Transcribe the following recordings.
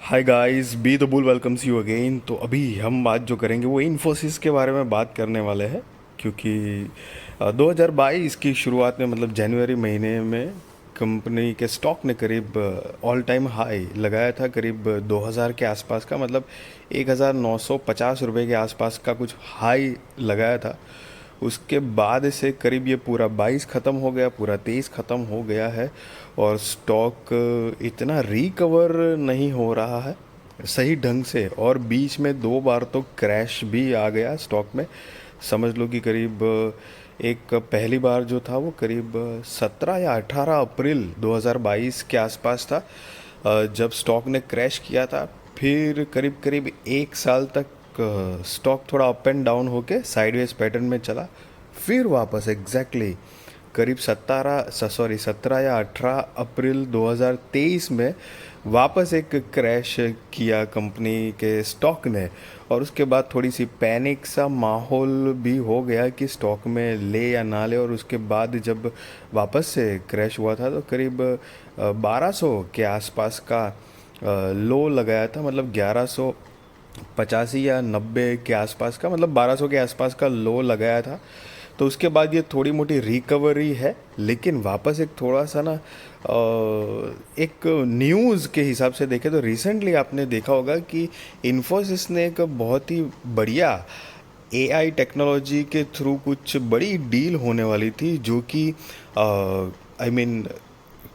Hi guys, be the bull welcomes you again. तो अभी हम बात जो करेंगे वो इन्फोसिस के बारे में बात करने वाले हैं, क्योंकि 2022 की शुरुआत में मतलब जनवरी महीने में कंपनी के स्टॉक ने करीब ऑल टाइम हाई लगाया था, करीब 2000 के आसपास का, मतलब 1950 रुपये के आसपास का कुछ हाई लगाया था। उसके बाद से करीब ये पूरा 22 ख़त्म हो गया, पूरा 23 ख़त्म हो गया है और स्टॉक इतना रिकवर नहीं हो रहा है सही ढंग से, और बीच में दो बार तो क्रैश भी आ गया स्टॉक में। समझ लो कि करीब एक पहली बार जो था वो करीब 17 या 18 अप्रैल 2022 के आसपास था, जब स्टॉक ने क्रैश किया था। फिर करीब करीब एक साल तक स्टॉक थोड़ा अप एंड डाउन होके साइडवेज पैटर्न में चला, फिर वापस एग्जैक्टली करीब 17 या 18 अप्रैल 2023 में वापस एक क्रैश किया कंपनी के स्टॉक ने। और उसके बाद थोड़ी सी पैनिक सा माहौल भी हो गया कि स्टॉक में ले या ना ले। और उसके बाद जब वापस से क्रैश हुआ था तो करीब 1200 के आसपास का लो लगाया था, मतलब 1185 या 90 के आसपास का, मतलब 1200 के आसपास का लो लगाया था। तो उसके बाद ये थोड़ी मोटी रिकवरी है, लेकिन वापस एक थोड़ा सा ना एक न्यूज़ के हिसाब से देखें तो रिसेंटली आपने देखा होगा कि इन्फोसिस ने एक बहुत ही बढ़िया एआई टेक्नोलॉजी के थ्रू कुछ बड़ी डील होने वाली थी, जो कि आई मीन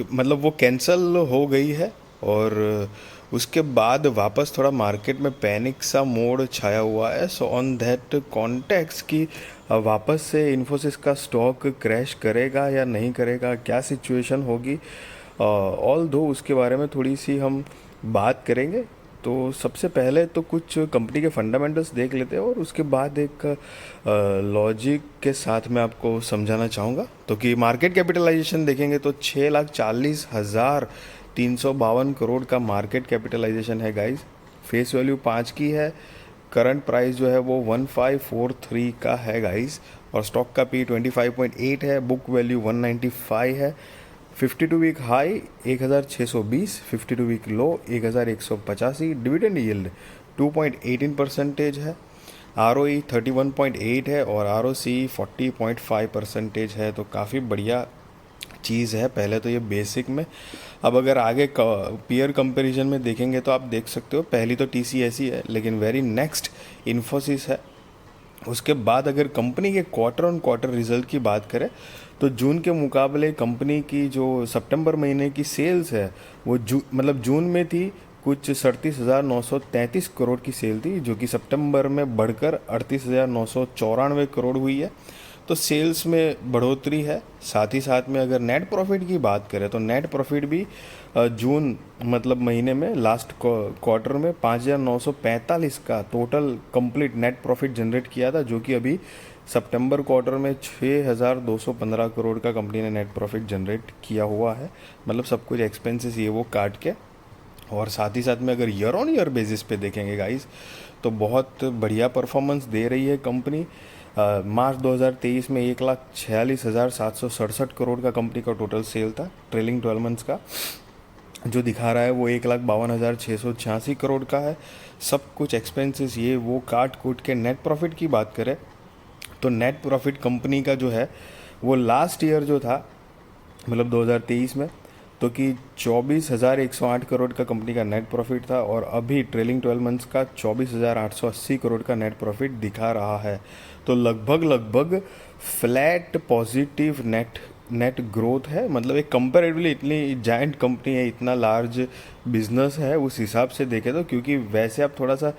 मतलब वो कैंसल हो गई है। और उसके बाद वापस थोड़ा मार्केट में पैनिक सा मोड छाया हुआ है। सो ऑन दैट कॉन्टेक्स्ट कि वापस से इन्फोसिस का स्टॉक क्रैश करेगा या नहीं करेगा, क्या सिचुएशन होगी, ऑल दो उसके बारे में थोड़ी सी हम बात करेंगे। तो सबसे पहले तो कुछ कंपनी के फंडामेंटल्स देख लेते हैं और उसके बाद एक लॉजिक के साथ मैं आपको समझाना चाहूँगा। तो कि मार्केट कैपिटलाइजेशन देखेंगे तो 6,40,352 करोड़ का मार्केट कैपिटलाइजेशन है गाइस। फेस वैल्यू 5 की है, करंट प्राइस जो है वो 1543 का है गाइस, और स्टॉक का पी 25.8 है, बुक वैल्यू 195 है। 52 week high 1620, 52 week low 1185, dividend yield 2.18% है, आर ओ ई 31.8 है और आर ओ सी 40.5% है। तो काफ़ी बढ़िया चीज़ है पहले तो ये बेसिक में। अब अगर आगे पीयर कंपैरिजन में देखेंगे तो आप देख सकते हो, पहली तो टी सी एस ही है, लेकिन वेरी नेक्स्ट इन्फोसिस है। उसके बाद अगर कंपनी के क्वार्टर ऑन क्वार्टर रिजल्ट की बात करें तो जून के मुकाबले कंपनी की जो सितंबर महीने की सेल्स है वो मतलब जून में थी कुछ 37,933 करोड़ की सेल थी, जो कि सितंबर में बढ़कर 38,994 करोड़ हुई है। तो सेल्स में बढ़ोतरी है। साथ ही साथ में अगर नेट प्रॉफिट की बात करें तो नेट प्रॉफिट भी जून मतलब महीने में लास्ट क्वार्टर में 5,945 का total complete net profit generate किया था, जो कि अभी सितंबर क्वार्टर में 6,215 करोड़ का कंपनी ने नेट प्रॉफिट जनरेट किया हुआ है, मतलब सब कुछ एक्सपेंसेस ये वो काट के। और साथ ही साथ में अगर ईयर ऑन ईयर बेसिस पे देखेंगे गाइस तो बहुत बढ़िया परफॉर्मेंस दे रही है कंपनी। मार्च 2023 में 1,46,767 करोड़ का कंपनी का टोटल सेल था, ट्रेलिंग 12 मंथ्स का जो दिखा रहा है वो 1,52,686 करोड़ का है। सब कुछ एक्सपेंसेस ये वो काट कूट के नेट प्रॉफिट की बात करें तो नेट प्रॉफिट कंपनी का जो है वो लास्ट ईयर जो था मतलब 2023 में तो कि 24,108 करोड़ का कंपनी का नेट प्रॉफिट था, और अभी ट्रेलिंग 12 मंथ्स का 24,880 करोड़ का नेट प्रॉफिट दिखा रहा है। तो लगभग लगभग flat positive net net growth है, मतलब एक कंपेरेटिवली इतनी जायंट कंपनी है, इतना लार्ज बिजनेस है उस हिसाब से देखें तो। क्योंकि वैसे आप थोड़ा सा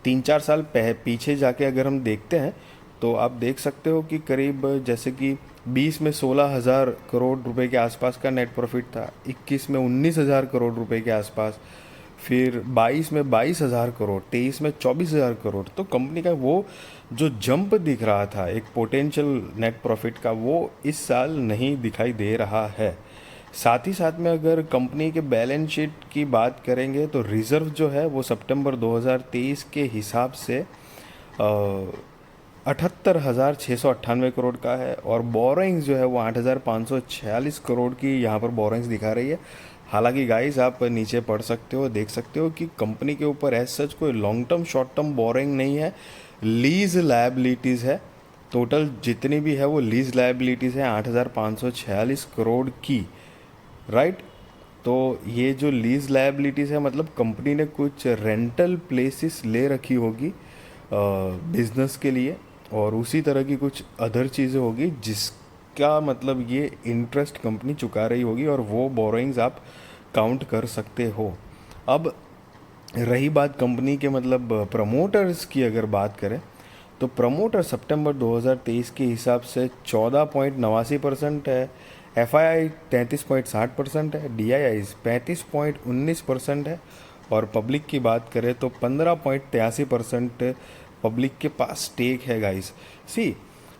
3-4 साल पीछे जाके अगर हम देखते हैं तो आप देख सकते हो कि करीब जैसे कि 20 में 16,000 करोड़ रुपए के आसपास का नेट प्रॉफिट था, 21 में 19,000 करोड़ रुपए के आसपास, फिर 22 में 22,000 करोड़, 23 में 24,000 करोड़। तो कंपनी का वो जो जंप दिख रहा था एक पोटेंशियल नेट प्रॉफिट का, वो इस साल नहीं दिखाई दे रहा है। साथ ही साथ में अगर कंपनी के बैलेंस शीट की बात करेंगे तो रिज़र्व जो है वो सितंबर 2023 के हिसाब से 78,698 करोड़ का है, और बोरोइंग्स जो है वो 8,546 करोड़ की यहाँ पर बोरोइंग्स दिखा रही है। हालांकि गाइस आप नीचे पढ़ सकते हो, देख सकते हो कि कंपनी के ऊपर एज सच कोई long term short term borrowing नहीं है, लीज लायबिलिटीज़ है। टोटल जितनी भी है वो लीज लायबिलिटीज़ है 8,546 करोड़ की, राइट। तो ये जो लीज लायबिलिटीज़ है मतलब कंपनी ने कुछ रेंटल प्लेसेस ले रखी होगी बिजनेस के लिए, और उसी तरह की कुछ अदर चीज़ें होगी जिसका मतलब ये इंटरेस्ट कंपनी चुका रही होगी, और वो बोरोइंग्स आप काउंट कर सकते हो। अब रही बात कंपनी के मतलब प्रमोटर्स की, अगर बात करें तो प्रमोटर सितंबर 2023 के हिसाब से 14.89% है, एफ आई आई 33.60% है, डी आई आई 35.19% है, और पब्लिक की बात करें तो 15.83% पब्लिक के पास स्टेक है गाइस। सी,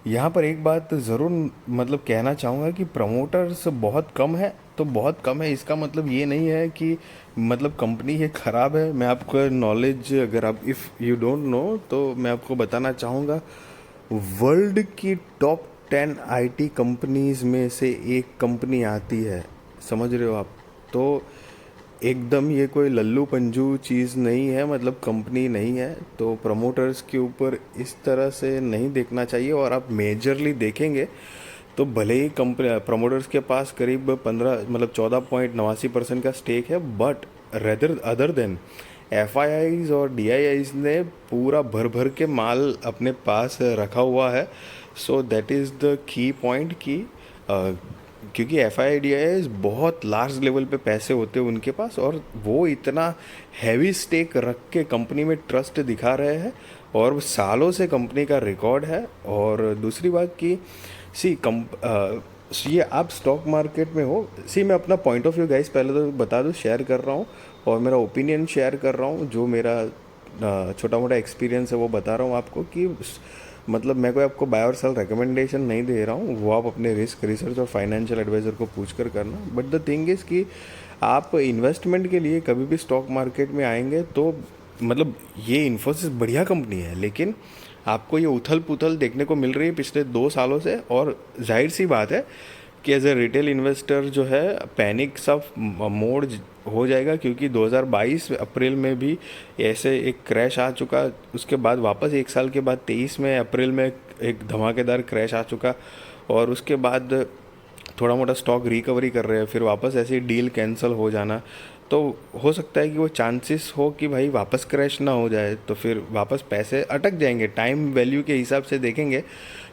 यहाँ पर एक बात ज़रूर मतलब कहना चाहूँगा कि प्रमोटर्स बहुत कम है, तो बहुत कम है इसका मतलब ये नहीं है कि मतलब कंपनी ये ख़राब है। मैं आपको नॉलेज, अगर आप इफ़ यू डोंट नो तो मैं आपको बताना चाहूँगा, वर्ल्ड की टॉप 10 आईटी कंपनीज में से एक कंपनी आती है, समझ रहे हो आप। तो एकदम ये कोई लल्लू पंजू चीज़ नहीं है, मतलब कंपनी नहीं है, तो प्रमोटर्स के ऊपर इस तरह से नहीं देखना चाहिए। और आप मेजरली देखेंगे तो भले ही कंपनी प्रमोटर्स के पास करीब 15 मतलब 14.89% का स्टेक है, but rather other than F I eyes और डी आई आईज ने पूरा भर भर के माल अपने पास रखा हुआ है। So that is the key point कि क्योंकि एफ आई डी आई बहुत लार्ज लेवल पे पैसे होते हैं उनके पास, और वो इतना हैवी स्टेक रख के कंपनी में ट्रस्ट दिखा रहे हैं, और सालों से कंपनी का रिकॉर्ड है। और दूसरी बात कि सी ये आप स्टॉक मार्केट में हो, सी मैं अपना पॉइंट ऑफ व्यू गाइस पहले तो बता दूँ, शेयर कर रहा हूँ, और मेरा ओपिनियन शेयर कर रहा हूँ, जो मेरा छोटा मोटा एक्सपीरियंस है वो बता रहा हूँ आपको कि मतलब मैं कोई आपको बाय और सेल रिकमेंडेशन नहीं दे रहा हूँ, वो आप अपने रिस्क रिसर्च और फाइनेंशियल एडवाइज़र को पूछ कर करना। बट द थिंग इज़ कि आप इन्वेस्टमेंट के लिए कभी भी स्टॉक मार्केट में आएंगे तो मतलब ये इन्फोसिस बढ़िया कंपनी है, लेकिन आपको ये उथल पुथल देखने को मिल रही है पिछले 2 सालों से, और जाहिर सी बात है कि एज ए रिटेल इन्वेस्टर जो है पैनिक सा मोड हो जाएगा, क्योंकि 2022 अप्रैल में भी ऐसे एक क्रैश आ चुका, उसके बाद वापस 1 साल के बाद 23 में अप्रैल में एक धमाकेदार क्रैश आ चुका, और उसके बाद थोड़ा मोटा स्टॉक रिकवरी कर रहे हैं, फिर वापस ऐसी डील कैंसिल हो जाना। तो हो सकता है कि वो चांसेस हो कि भाई वापस क्रैश ना हो जाए, तो फिर वापस पैसे अटक जाएंगे। टाइम वैल्यू के हिसाब से देखेंगे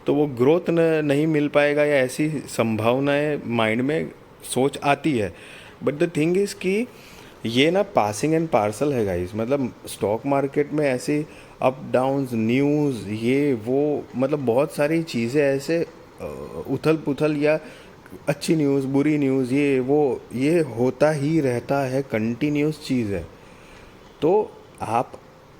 तो वो ग्रोथ नहीं मिल पाएगा, या ऐसी संभावनाएं माइंड में सोच आती है। बट द थिंग इज़ कि ये ना पासिंग एंड पार्सल है गाइस, मतलब स्टॉक मार्केट में ऐसी अप डाउन्स न्यूज़ ये वो मतलब बहुत सारी चीज़ें ऐसे उथल पुथल या अच्छी न्यूज़ बुरी न्यूज़ ये वो ये होता ही रहता है, कंटिन्यूस चीज़ है। तो आप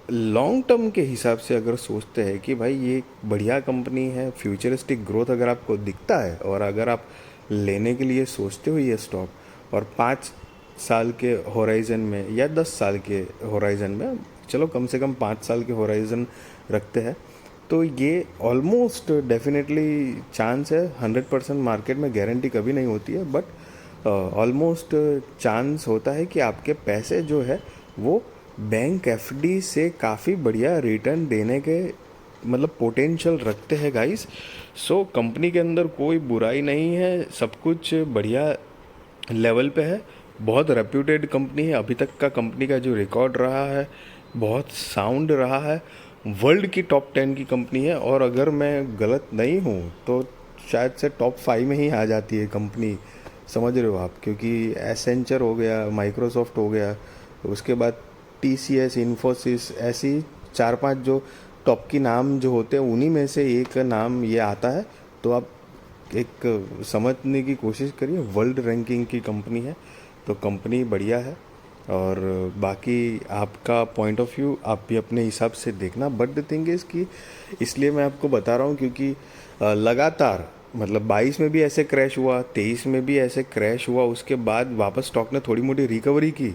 लॉन्ग टर्म के हिसाब से अगर सोचते हैं कि भाई ये बढ़िया कंपनी है, फ्यूचरिस्टिक ग्रोथ अगर आपको दिखता है, और अगर आप लेने के लिए सोचते हो ये स्टॉक, और 5 साल के होराइज़न में या 10 साल के होराइज़न में, चलो कम से कम 5 साल के होराइज़न रखते हैं, तो ये ऑलमोस्ट डेफिनेटली चांस है। 100% मार्केट में गारंटी कभी नहीं होती है, बट ऑलमोस्ट चांस होता है कि आपके पैसे जो है वो बैंक एफडी से काफ़ी बढ़िया रिटर्न देने के मतलब पोटेंशियल रखते हैं गाइस। सो कंपनी के अंदर कोई बुराई नहीं है, सब कुछ बढ़िया लेवल पे है, बहुत रेप्यूटेड कंपनी है। अभी तक का कंपनी का जो रिकॉर्ड रहा है बहुत साउंड रहा है, वर्ल्ड की टॉप 10 की कंपनी है, और अगर मैं गलत नहीं हूँ तो शायद से टॉप 5 में ही आ जाती है कंपनी, समझ रहे हो आप। क्योंकि एसेंचर हो गया, माइक्रोसॉफ्ट हो गया, उसके बाद टीसीएस, इन्फोसिस, ऐसी 4-5 जो टॉप की नाम जो होते हैं उन्हीं में से एक नाम ये आता है। तो आप एक समझने की कोशिश करिए, वर्ल्ड रैंकिंग की कंपनी है, तो कंपनी बढ़िया है। और बाकी आपका पॉइंट ऑफ व्यू आप भी अपने हिसाब से देखना। बट द थिंग इज़ कि इसलिए मैं आपको बता रहा हूँ क्योंकि लगातार मतलब 22 में भी ऐसे क्रैश हुआ, 23 में भी ऐसे क्रैश हुआ, उसके बाद वापस स्टॉक ने थोड़ी मोटी रिकवरी की।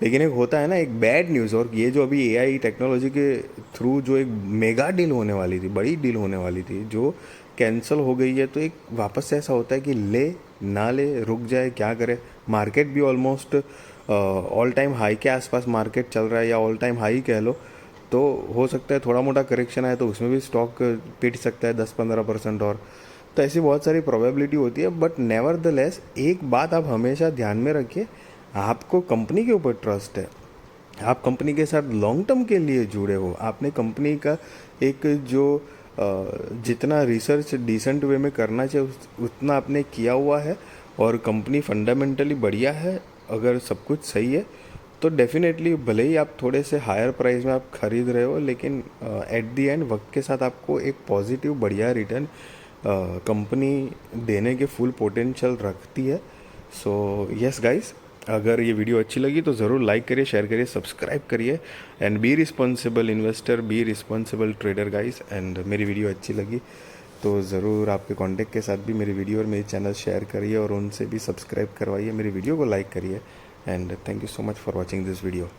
लेकिन एक होता है ना एक बैड न्यूज़, और ये जो अभी एआई टेक्नोलॉजी के थ्रू जो एक मेगा डील होने वाली थी, बड़ी डील होने वाली थी, जो कैंसिल हो गई है, तो एक वापस से ऐसा होता है कि ले ना ले, रुक जाए, क्या करे, मार्केट भी ऑलमोस्ट ऑल टाइम हाई के आसपास मार्केट चल रहा है, या ऑल टाइम हाई कह लो, तो हो सकता है थोड़ा मोटा करेक्शन आए तो उसमें भी स्टॉक पिट सकता है 10-15% और। तो ऐसी बहुत सारी प्रोबेबिलिटी होती है, बट नेवर द लेस एक बात आप हमेशा ध्यान में रखिए, आपको कंपनी के ऊपर ट्रस्ट है, आप कंपनी के साथ लॉन्ग टर्म के लिए जुड़े हो, आपने कंपनी का एक जो जितना रिसर्च डिसेंट वे में करना चाहिए उतना आपने किया हुआ है, और कंपनी फंडामेंटली बढ़िया है, अगर सब कुछ सही है तो डेफिनेटली भले ही आप थोड़े से हायर प्राइस में आप खरीद रहे हो, लेकिन एट द एंड वक्त के साथ आपको एक पॉजिटिव बढ़िया रिटर्न कंपनी देने के फुल पोटेंशियल रखती है। सो यस गाइस, अगर ये वीडियो अच्छी लगी तो ज़रूर लाइक करिए, शेयर करिए, सब्सक्राइब करिए, and be responsible investor, be responsible trader guys. And मेरी वीडियो अच्छी लगी तो ज़रूर आपके कांटेक्ट के साथ भी मेरी वीडियो और मेरी चैनल शेयर करिए, और उनसे भी सब्सक्राइब करवाइए, मेरी वीडियो को लाइक करिए। And thank you so much for watching this video.